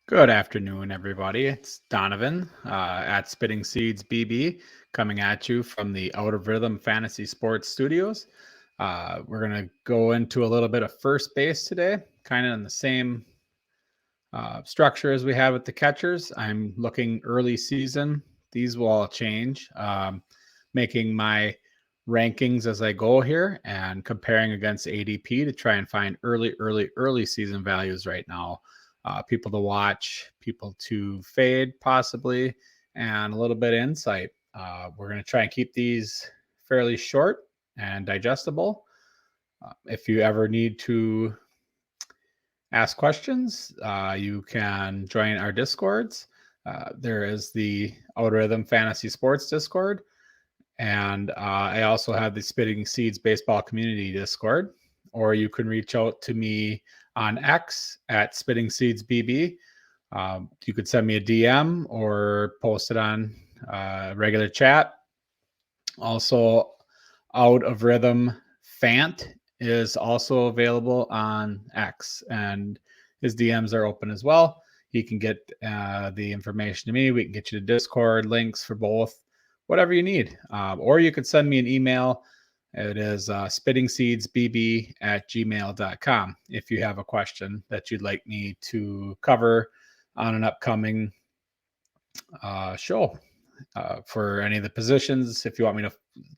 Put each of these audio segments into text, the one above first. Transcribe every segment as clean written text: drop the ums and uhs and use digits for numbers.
Good afternoon, everybody. It's Donovan at Spitting Seeds BB coming at you from the Out of Rhythm Fantasy Sports Studios. We're going to go into a little bit of first base today, kind of in the same structure as we have with the catchers. I'm looking early season. These will all change, making my rankings as I go here and comparing against ADP to try and find early season values right now. People to watch, people to fade possibly, and a little bit of insight. We're going to try and keep these fairly short and digestible. If you ever need to ask questions, you can join our Discords. There is the Out Rhythm Fantasy Sports Discord. And I also have the Spitting Seeds Baseball Community Discord, or you can reach out to me on X at Spitting Seeds BB. You could send me a DM or post it on regular chat. Also, Out of Rhythm Fant is also available on X, and his DMs are open as well. He can get the information to me. We can get you to Discord links for both, whatever you need. Or you could send me an email. It is spittingseedsbb@gmail.com if you have a question that you'd like me to cover on an upcoming show. For any of the positions, if you want me to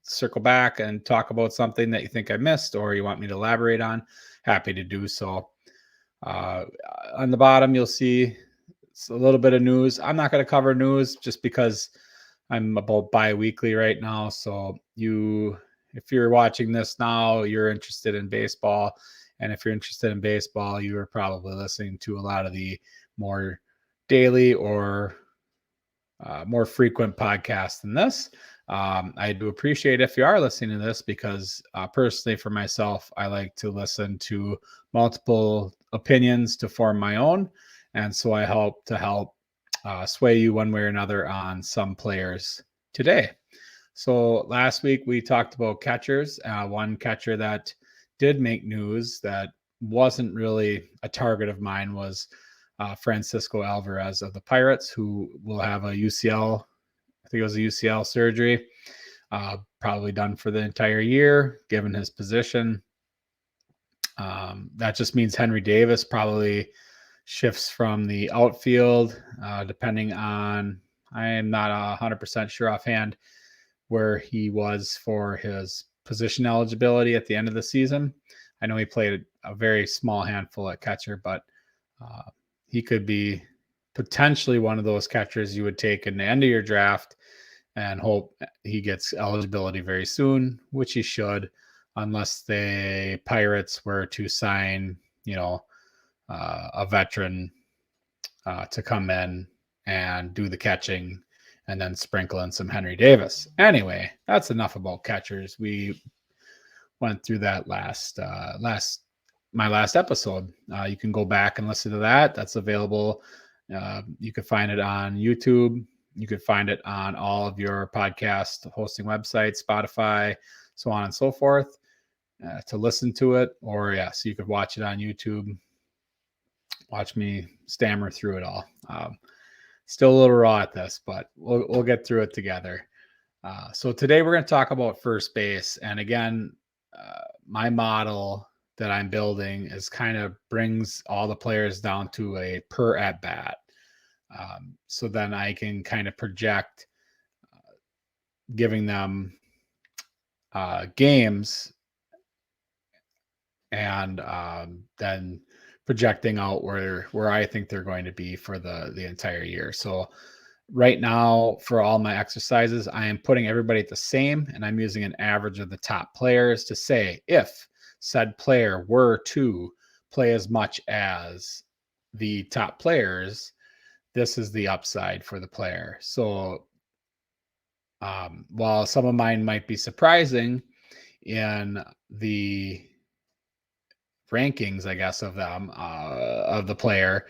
circle back and talk about something that you think I missed or you want me to elaborate on, happy to do so. On the bottom, you'll see it's a little bit of news. I'm not going to cover news just because I'm about bi-weekly right now. So if you're watching this now, you're interested in baseball. And if you're interested in baseball, you are probably listening to a lot of the more daily or more frequent podcasts than this. I do appreciate if you are listening to this because personally for myself, I like to listen to multiple opinions to form my own. And so I hope to help sway you one way or another on some players today. So last week we talked about catchers. One catcher that did make news that wasn't really a target of mine was Francisco Alvarez of the Pirates, who will have a UCL, I think it was a UCL surgery, probably done for the entire year, given his position. That just means Henry Davis probably shifts from the outfield, depending on, I am not 100% sure offhand where he was for his position eligibility at the end of the season. I know he played a very small handful at catcher, but he could be potentially one of those catchers you would take in the end of your draft and hope he gets eligibility very soon, which he should, unless the Pirates were to sign, a veteran to come in and do the catching and then sprinkle in some Henry Davis. Anyway, that's enough about catchers. We went through that my last episode. You can go back and listen to that. That's available. You can find it on YouTube. You could find it on all of your podcast hosting websites, Spotify, so on and so forth, to listen to it. Or so you could watch it on YouTube. Watch me stammer through it all. Still a little raw at this, but we'll get through it together. So today we're going to talk about first base. And again, my model that I'm building is kind of brings all the players down to a per at bat. So then I can kind of project giving them games and then projecting out where I think they're going to be for the entire year. So right now for all my exercises, I am putting everybody at the same, and I'm using an average of the top players to say if said player were to play as much as the top players, this is the upside for the player. So while some of mine might be surprising in the rankings, I guess, of them, of the player,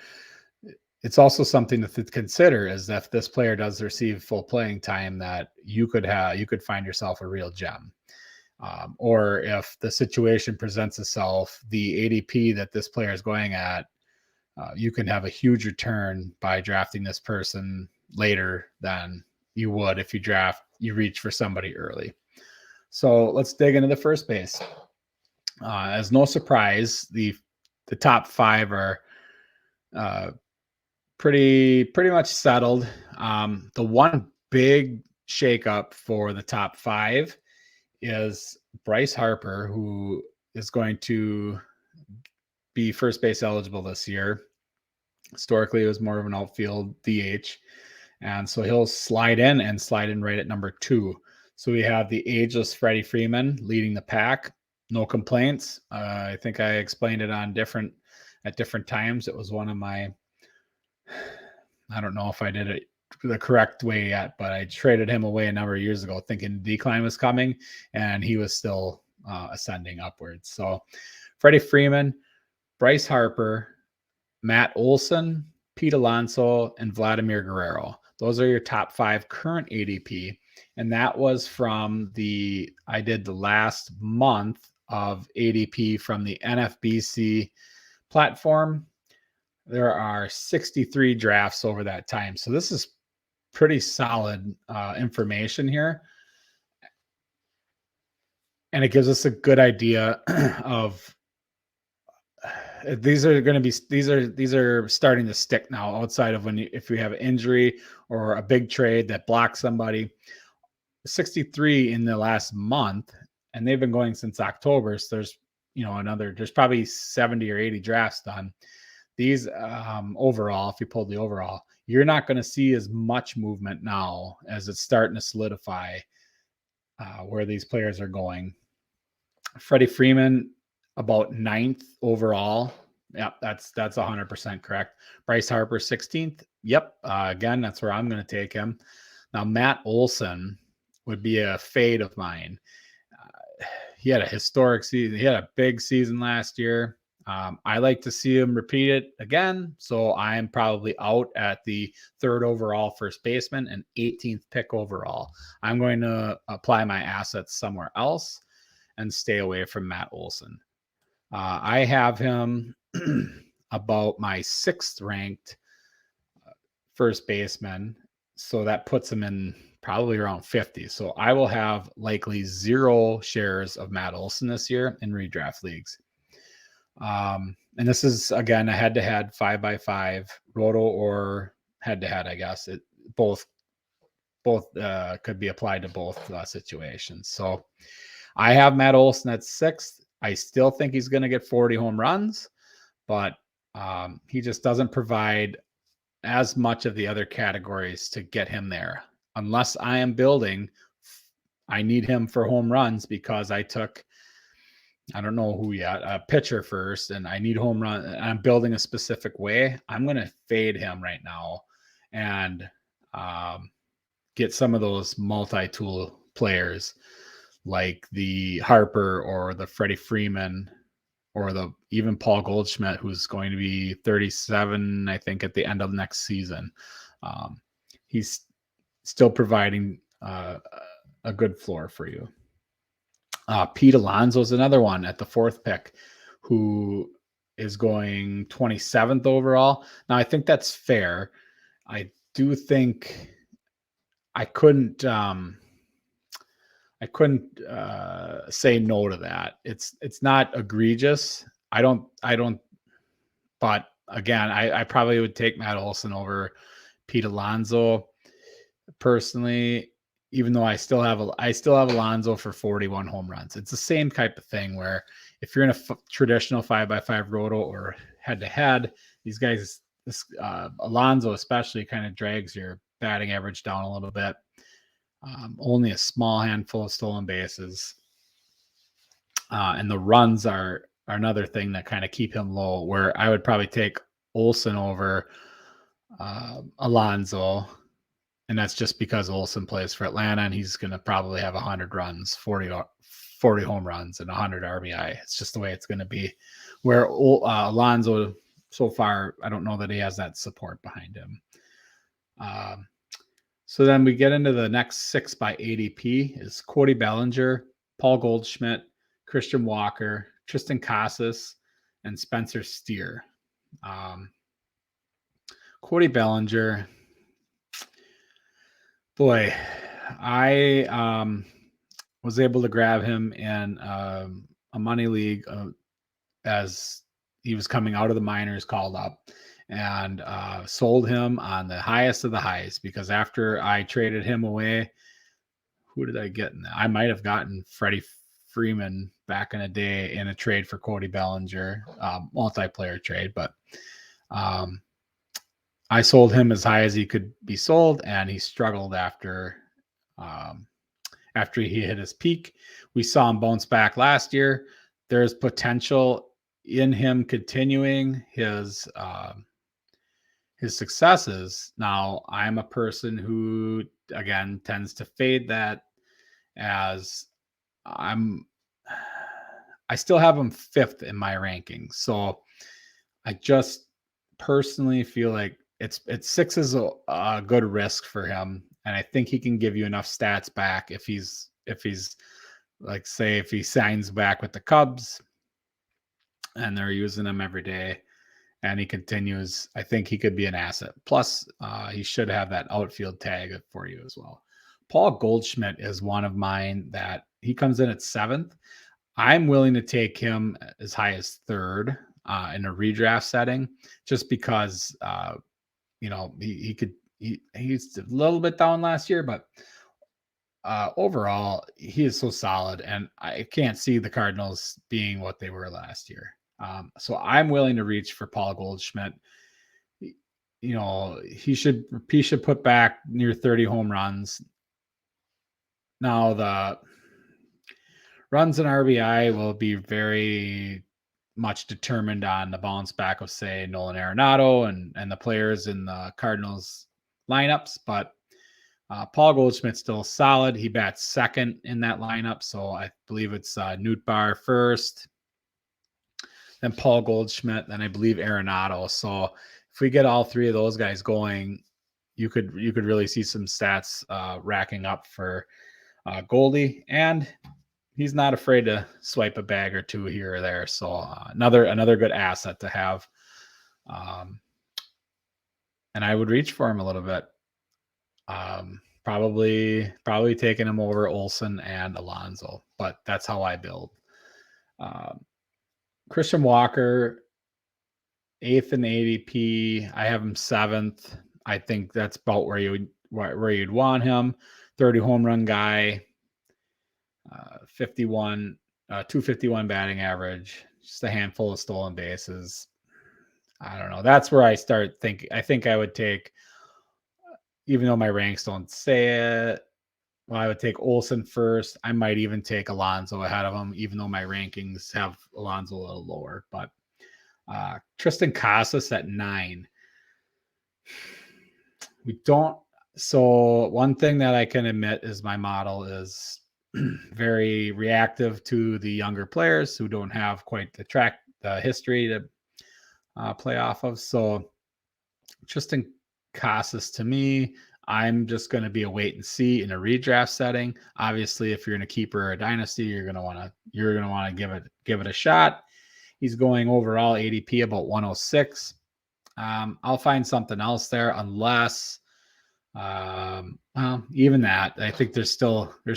it's also something to consider is that if this player does receive full playing time, that you could find yourself a real gem. Or if the situation presents itself, the ADP that this player is going at you can have a huge return by drafting this person later than you would if you reach for somebody early. So let's dig into the first base. As no surprise, the top five are pretty much settled. The one big shakeup for the top five is Bryce Harper, who is going to be first base eligible this year. Historically, it was more of an outfield DH. And so he'll slide in right at number 2. So we have the ageless Freddie Freeman leading the pack. No complaints. I think I explained it at different times. It was one of my, I don't know if I did it the correct way yet, but I traded him away a number of years ago thinking decline was coming, and he was still ascending upwards. So Freddie Freeman, Bryce Harper, Matt Olson, Pete Alonso, and Vladimir Guerrero. Those are your top 5 current ADP. And that was I did the last month of ADP from the NFBC platform. There are 63 drafts over that time. So this is pretty solid information here. And it gives us a good idea of these are starting to stick now outside of if you have an injury or a big trade that blocks somebody. 63 in the last month, and they've been going since October. So there's there's probably 70 or 80 drafts done. These overall, if you pull the overall, you're not going to see as much movement now as it's starting to solidify where these players are going. Freddie Freeman, about 9th overall. Yep, that's 100% correct. Bryce Harper, 16th. Yep, again, that's where I'm going to take him. Now, Matt Olson would be a fade of mine. He had a historic season. He had a big season last year. I like to see him repeat it again. So I'm probably out at the 3rd overall first baseman and 18th pick overall. I'm going to apply my assets somewhere else and stay away from Matt Olson. I have him about my 6th ranked first baseman. So that puts him in probably around 50. So I will have likely 0 shares of Matt Olson this year in redraft leagues. And this is, again, a head-to-head 5x5 roto or head-to-head, I guess. Both could be applied to both situations. So I have Matt Olson at 6th. I still think he's going to get 40 home runs, but he just doesn't provide as much of the other categories to get him there. Unless I am building, I need him for home runs because I took, I don't know who yet, a pitcher first, and I need home run. I'm building a specific way. I'm going to fade him right now and get some of those multi-tool players like the Harper or the Freddie Freeman or even Paul Goldschmidt, who's going to be 37, I think, at the end of next season. He's still providing a good floor for you. Pete Alonso is another one at the 4th pick who is going 27th overall. Now, I think that's fair. I do think I couldn't say no to that. It's not egregious. I don't, but again, I probably would take Matt Olson over Pete Alonso personally, even though I still have Alonso for 41 home runs. It's the same type of thing where if you're in a traditional 5x5 roto or head-to-head, these guys, Alonso especially, kind of drags your batting average down a little bit. Only a small handful of stolen bases. And the runs are another thing that kind of keep him low, where I would probably take Olson over Alonso. And that's just because Olson plays for Atlanta and he's going to probably have 100 runs, 40 home runs, and 100 RBI. It's just the way it's going to be. Where Alonso, so far, I don't know that he has that support behind him. So then we get into the next 6 by ADP is Cody Bellinger, Paul Goldschmidt, Christian Walker, Tristan Casas, and Spencer Steer. Cody Bellinger, boy, I was able to grab him in a money league as he was coming out of the minors, called up, and sold him on the highest of the highs, because after I traded him away, who did I get in that? I might have gotten Freddie Freeman back in a day in a trade for Cody Bellinger, multiplayer trade, but um, I sold him as high as he could be sold, and he struggled um, after he hit his peak. We saw him bounce back last year. There's potential in him continuing his successes. Now, I'm a person who, again, tends to fade that, as I'm I still have him fifth in my rankings. So I just personally feel like it's six is a good risk for him, and I think he can give you enough stats back if he's like, say, if he signs back with the Cubs and they're using him every day and he continues. I think he could be an asset. Plus, he should have that outfield tag for you as well. Paul Goldschmidt is one of mine that he comes in at seventh. I'm willing to take him as high as third in a redraft setting, just because he's a little bit down last year, but overall he is so solid, and I can't see the Cardinals being what they were last year. So I'm willing to reach for Paul Goldschmidt. He should put back near 30 home runs. Now the runs and RBI will be very much determined on the bounce back of, say, Nolan Arenado and the players in the Cardinals lineups. But Paul Goldschmidt's still solid. He bats second in that lineup, so I believe it's Newt Barr first, then Paul Goldschmidt, then I believe Arenado. So if we get all three of those guys going, you could really see some stats racking up for Goldie, and he's not afraid to swipe a bag or two here or there. So another good asset to have. And I would reach for him a little bit. Probably taking him over Olsen and Alonso, but that's how I build. Christian Walker, eighth in ADP. I have him seventh. I think that's about where you'd want him. 30 home run guy, 251 batting average, just a handful of stolen bases. I don't know. That's where I start thinking. I think I would take, even though my ranks don't say it, I would take Olsen first. I might even take Alonso ahead of him, even though my rankings have Alonso a little lower. But Tristan Casas at 9. We don't. So one thing that I can admit is my model is very reactive to the younger players who don't have quite the history to play off of. So Tristan Casas, to me, I'm just going to be a wait and see in a redraft setting. Obviously, if you're in a keeper or a dynasty, you're going to want to give it a shot. He's going overall ADP about 106. I'll find something else there, unless even that. I think there's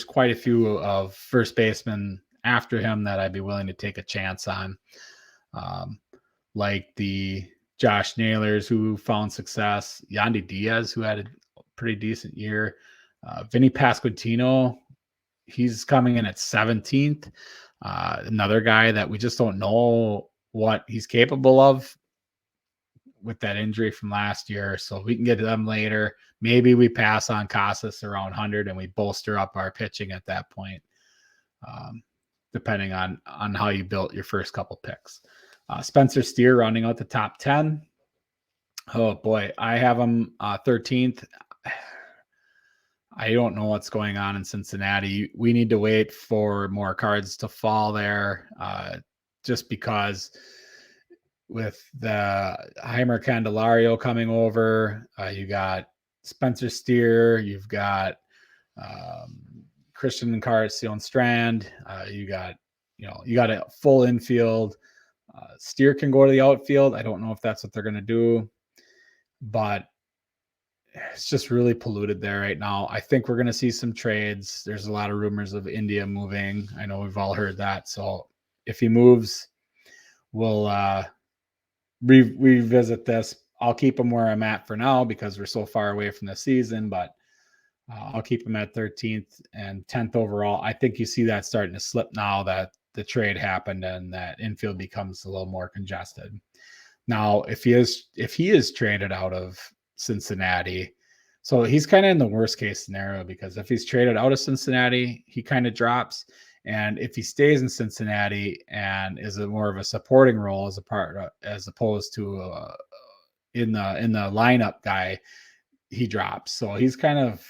quite a few of first basemen after him that I'd be willing to take a chance on, like the Josh Naylors, who found success, Yandy Diaz, who had a pretty decent year, Vinny Pasquantino, he's coming in at 17th. Another guy that we just don't know what he's capable of with that injury from last year. So we can get to them later. Maybe we pass on Casas around 100 and we bolster up our pitching at that point, depending on how you built your first couple picks. Spencer Steer rounding out the top 10. Oh boy, I have him 13th. I don't know what's going on in Cincinnati. We need to wait for more cards to fall there, just because with the Heimer Candelario coming over, you got Spencer Steer, you've got Christian Encarnacion Strand, you got a full infield. Steer can go to the outfield. I don't know if that's what they're going to do. but it's just really polluted there right now. I think we're going to see some trades. There's a lot of rumors of India moving. I know we've all heard that. So if he moves, we'll revisit this. I'll keep him where I'm at for now because we're so far away from the season, but I'll keep him at 13th and 10th overall. I think you see that starting to slip now that the trade happened and that infield becomes a little more congested. Now, if he is traded out of Cincinnati, so he's kind of in the worst case scenario because if he's traded out of Cincinnati, he kind of drops. And if he stays in Cincinnati and is a more of a supporting role as a part as opposed to in the lineup guy, he drops. So he's kind of,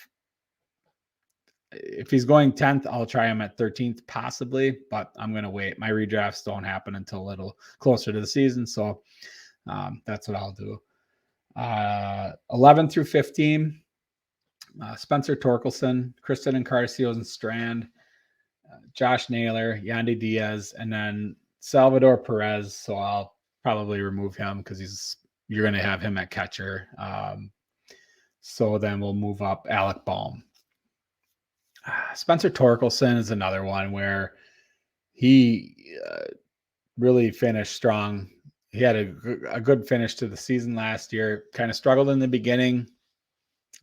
if he's going 10th, I'll try him at 13th possibly, but I'm going to wait. My redrafts don't happen until a little closer to the season. So that's what I'll do. 11 through 15, Spencer Torkelson, Kristen Encarnacion and Strand, Josh Naylor, Yandy Diaz, and then Salvador Perez. So I'll probably remove him because you're going to have him at catcher. So then we'll move up Alec Baum. Spencer Torkelson is another one where he really finished strong. He had a good finish to the season last year. Kind of struggled in the beginning,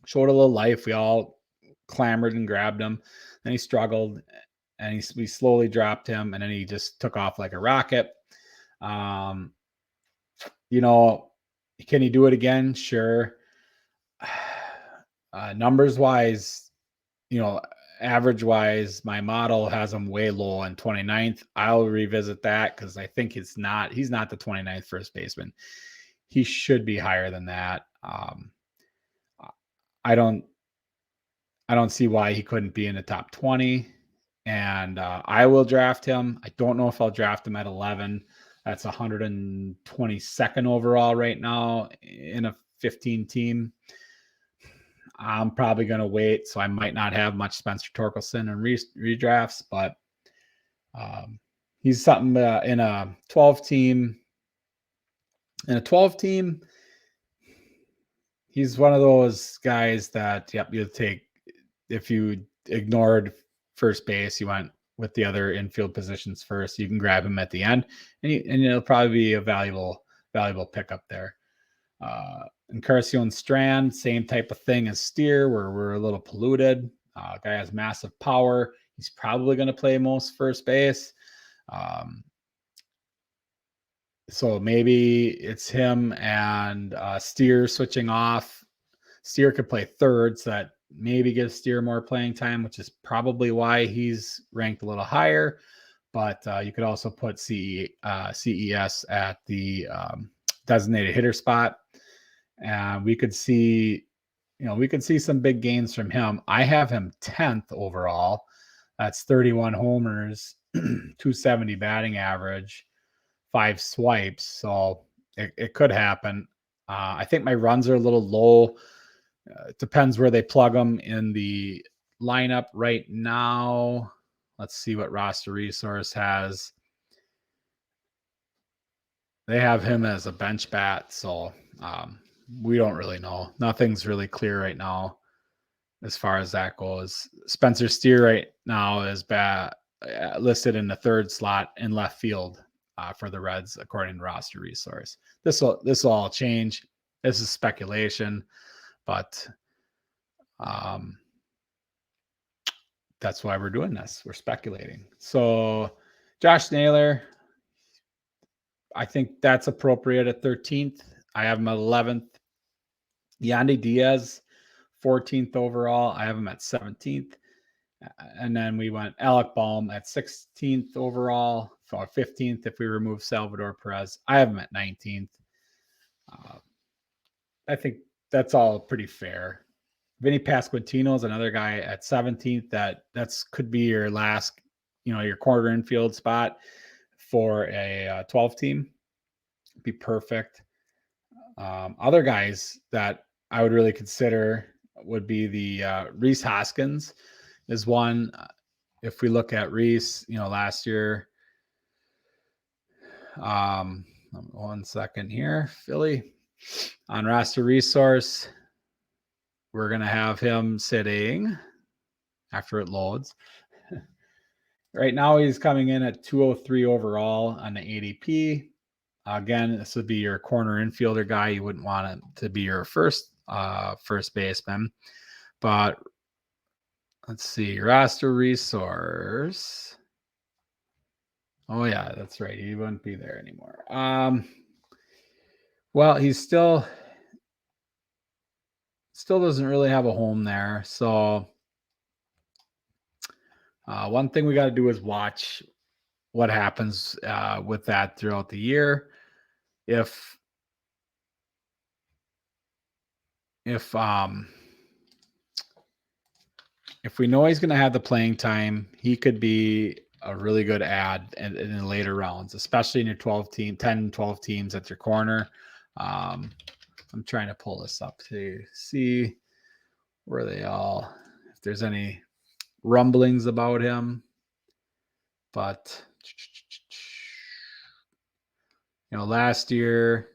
showed a little life. We all clamored and grabbed him. Then he struggled, and we slowly dropped him, and then he just took off like a rocket. You know, can he do it again? Sure. Numbers wise, average wise, my model has him way low on 29th. I'll revisit that because I think he's not the 29th first baseman. He should be higher than that. I don't see why he couldn't be in the top 20. And I will draft him. I don't know if I'll draft him at 11. That's 122nd overall right now in a 15 team. I'm probably going to wait, so I might not have much Spencer Torkelson in redrafts, but he's something in a 12 team. In a 12 team, he's one of those guys that you'll take if you ignored first base. You went with the other infield positions first. You can grab him at the end, and it'll probably be a valuable pickup there. Encarnacion Strand, same type of thing as Steer, where we're a little polluted. Guy has massive power. He's probably going to play most first base. So maybe it's him and Steer switching off. Steer could play third, so that maybe gives Steer more playing time, which is probably why he's ranked a little higher. But you could also put CES at the designated hitter spot. And we could see some big gains from him. I have him 10th overall. That's 31 homers, 270 batting average, 5 swipes. So it could happen. I think my runs are a little low. It depends where they plug them in the lineup right now. Let's see what roster resource has. They have him as a bench bat. So we don't really know. Nothing's really clear right now as far as that goes. Spencer Steer right now is listed in the third slot in left field for the Reds, according to roster resource. This will all change. This is speculation, but that's why we're doing this. We're speculating. So Josh Naylor, I think that's appropriate at 13th. I have him at 11th. Yandy Diaz, 14th overall. I have him at 17th. And then we went Alec Baum at 16th overall, or 15th if we remove Salvador Perez. I have him at 19th. I think that's all pretty fair. Vinny Pasquantino is another guy at 17th. That's could be your last, your corner infield spot for a 12 team. Be perfect. Other guys that I would really consider would be the Rhys Hoskins is one. If we look at Rhys, last year, 1 second here, Philly. On roster resource, we're going to have him sitting after it loads. Right now, he's coming in at 203 overall on the ADP. Again, this would be your corner infielder guy. You wouldn't want him to be your first baseman. But let's see, roster resource. Oh yeah, that's right. He wouldn't be there anymore. Well, he's still doesn't really have a home there. So one thing we got to do is watch what happens with that throughout the year. If we know he's going to have the playing time, he could be a really good add in the later rounds, especially in your 10, 12 teams at your corner. I'm trying to pull this up to see where they all, if there's any rumblings about him. But, last year,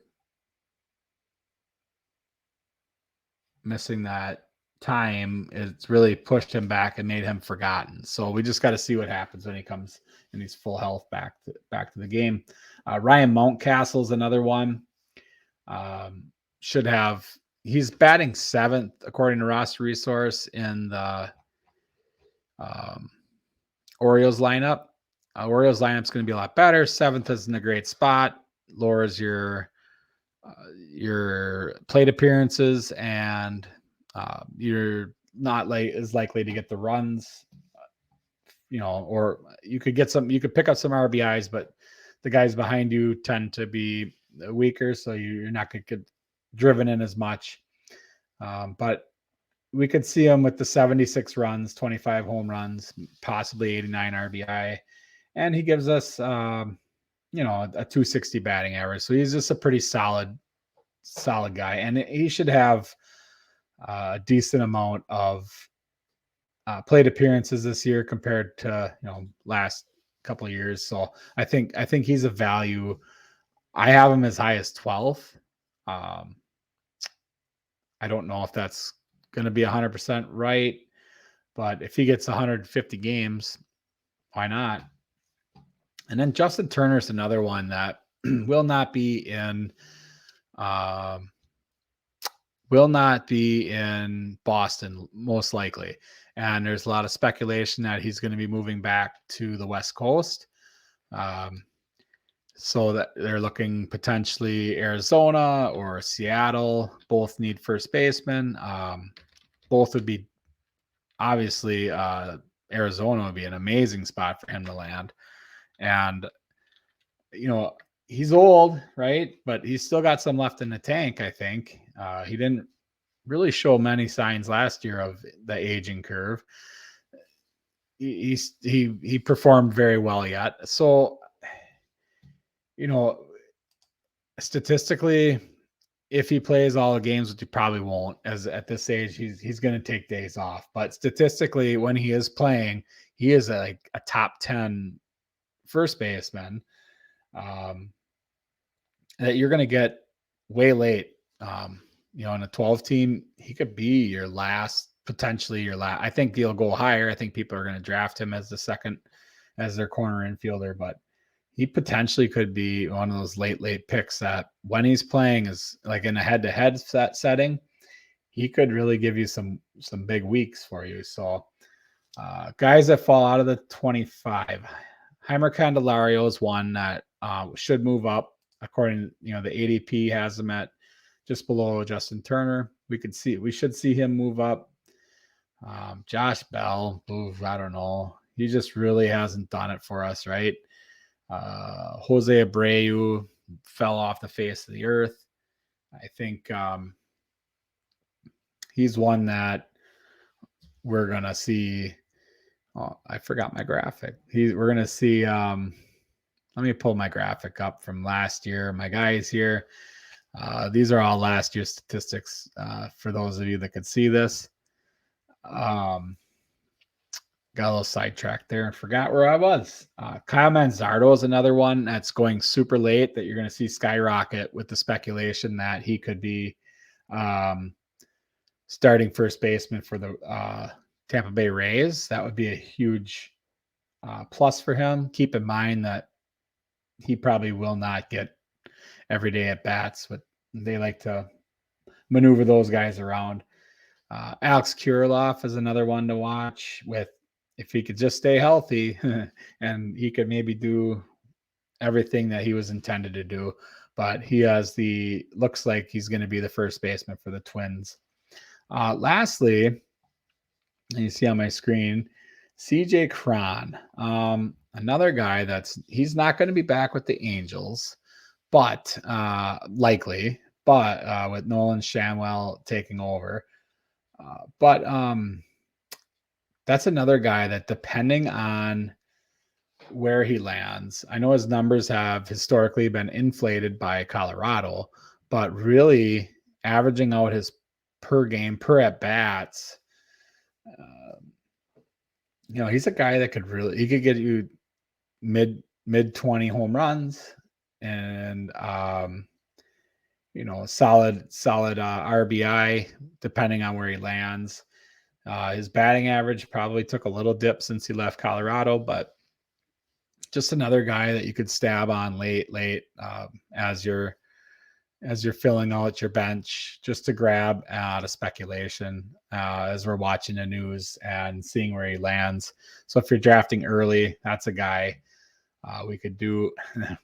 missing that time, it's really pushed him back and made him forgotten. So we just got to see what happens when he comes and he's full health back to the game. Ryan Mountcastle's another one. He's batting 7th according to roster resource in the Orioles lineup. Orioles lineup's going to be a lot better. 7th is in a great spot. Lowers your plate appearances, and you're not as likely to get the runs. Or you could pick up some RBIs, but the guys behind you tend to be weaker, so you're not going to get driven in as much. But we could see him with the 76 runs, 25 home runs, possibly 89 RBI, and he gives us a 260 batting average. So he's just a pretty solid guy, and he should have a decent amount of plate appearances this year compared to last couple of years. So I think he's a value. I have him as high as 12th. I don't know if that's going to be 100% right, but if he gets 150 games, why not? And then Justin Turner's another one that will not be in Boston, most likely. And there's a lot of speculation that he's going to be moving back to the West Coast. So that they're looking potentially Arizona or Seattle. Both need first baseman. Both would be obviously Arizona would be an amazing spot for him to land. And, he's old, right? But he's still got some left in the tank, I think. He didn't really show many signs last year of the aging curve. He performed very well yet. So, statistically, if he plays all the games, which he probably won't, as at this age, he's going to take days off. But statistically, when he is playing, he is a top 10 first baseman that you're going to get way late. In a 12 team, he could be potentially your last. I think he'll go higher. I think people are going to draft him as their corner infielder, but he potentially could be one of those late picks that when he's playing is like in a head-to-head setting, he could really give you some big weeks for you. So guys that fall out of the 25, Heimer Candelario is one that should move up. According, the ADP has him at just below Justin Turner. We should see him move up. Josh Bell, I don't know. He just really hasn't done it for us, right? Jose Abreu fell off the face of the earth. I think he's one that we're gonna see. Oh, I forgot my graphic. We're gonna see. Let me pull my graphic up from last year. My guys here. These are all last year's statistics for those of you that could see this. got a little sidetracked there and forgot where I was. Kyle Manzardo is another one that's going super late that you're going to see skyrocket with the speculation that he could be starting first baseman for the Tampa Bay Rays. That would be a huge plus for him. Keep in mind that he probably will not get everyday at bats, but they like to maneuver those guys around. Alex Kirilloff is another one to watch with if he could just stay healthy and he could maybe do everything that he was intended to do. But he looks like he's going to be the first baseman for the Twins. Lastly, you see on my screen, CJ Cron, another guy he's not going to be back with the Angels, but likely, but with Nolan Shanwell taking over. But that's another guy that depending on where he lands, I know his numbers have historically been inflated by Colorado, but really averaging out his per game, per at bats, he's a guy that he could get you mid 20 home runs and, solid RBI depending on where he lands. His batting average probably took a little dip since he left Colorado, but just another guy that you could stab on late as you're filling out your bench just to grab out of speculation as we're watching the news and seeing where he lands. So if you're drafting early, that's a guy we could do.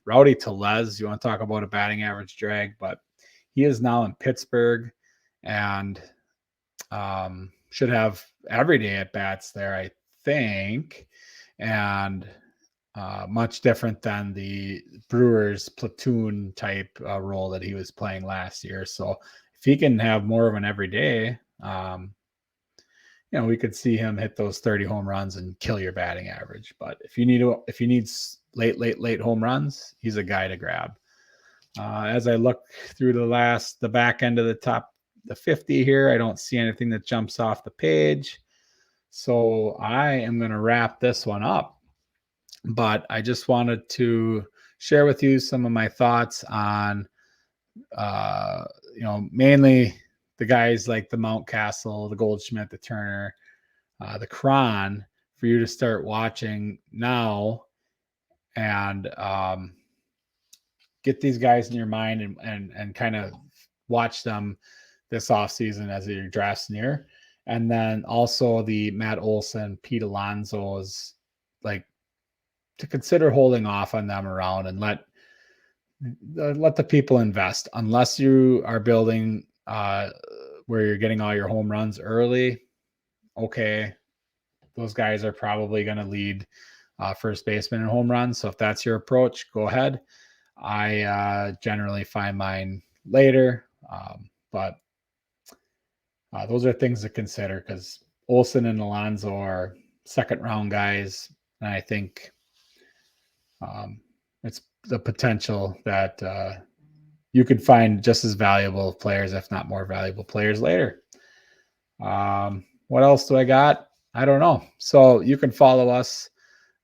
Rowdy Tellez, you want to talk about a batting average drag, but he is now in Pittsburgh and should have everyday at bats there, I think. And much different than the Brewers platoon type role that he was playing last year. So if he can have more of an everyday, we could see him hit those 30 home runs and kill your batting average. But if you need late home runs, he's a guy to grab. As I look through the back end of the 50 here, I don't see anything that jumps off the page. So I am going to wrap this one up. But I just wanted to share with you some of my thoughts on, mainly the guys like the Mountcastle, the Goldschmidt, the Turner, the Cron, for you to start watching now and get these guys in your mind and kind of watch them this offseason as your draft's near. And then also the Matt Olson, Pete Alonso's, like, to consider holding off on them around and let the people invest, unless you are building where you're getting all your home runs early. Okay, those guys are probably going to lead first baseman in home runs. So if that's your approach, go ahead. I generally find mine later, but those are things to consider because Olson and Alonso are second round guys, and I think it's the potential that you could find just as valuable players, if not more valuable players later. What else do I got? I don't know. So you can follow us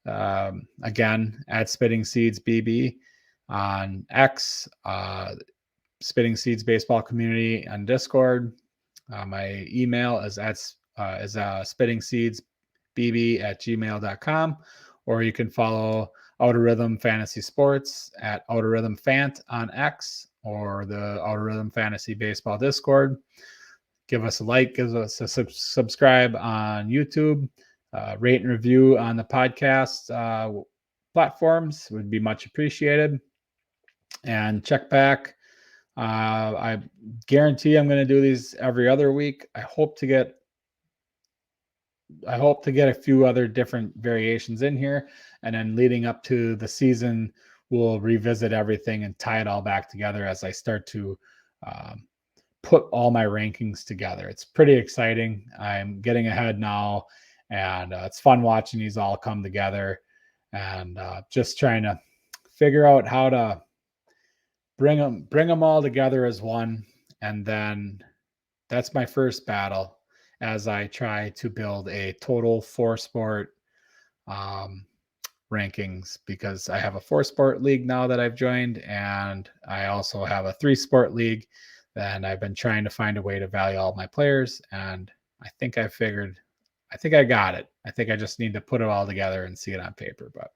again at Spitting Seeds BB on X, Spitting Seeds Baseball Community on Discord. My email is spittingseedsbb@gmail.com, or you can follow Outer Rhythm Fantasy Sports at Outer Rhythm Fant on X or the Outer Rhythm Fantasy Baseball Discord. Give us a like, give us a subscribe on YouTube, rate and review on the podcast platforms would be much appreciated. And check back. I guarantee I'm going to do these every other week. I hope to get a few other different variations in here, and then leading up to the season, we'll revisit everything and tie it all back together as I start to put all my rankings together. It's pretty exciting. I'm getting ahead now, and it's fun watching these all come together and just trying to figure out how to bring them all together as one. And then that's my first battle as I try to build a total 4-sport um, rankings because I have a 4-sport league now that I've joined, and I also have a 3-sport league. And I've been trying to find a way to value all my players, and I think I got it. I think I just need to put it all together and see it on paper. But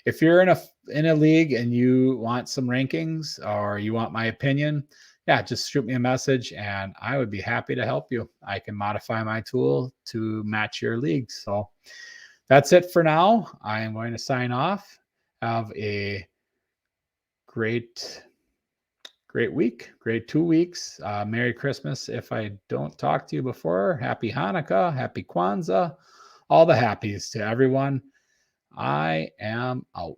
if you're in a league and you want some rankings or you want my opinion, yeah, just shoot me a message and I would be happy to help you. I can modify my tool to match your league. So that's it for now. I am going to sign off. Have a great, great week, great 2 weeks. Merry Christmas. If I don't talk to you before, happy Hanukkah, happy Kwanzaa, all the happies to everyone. I am out.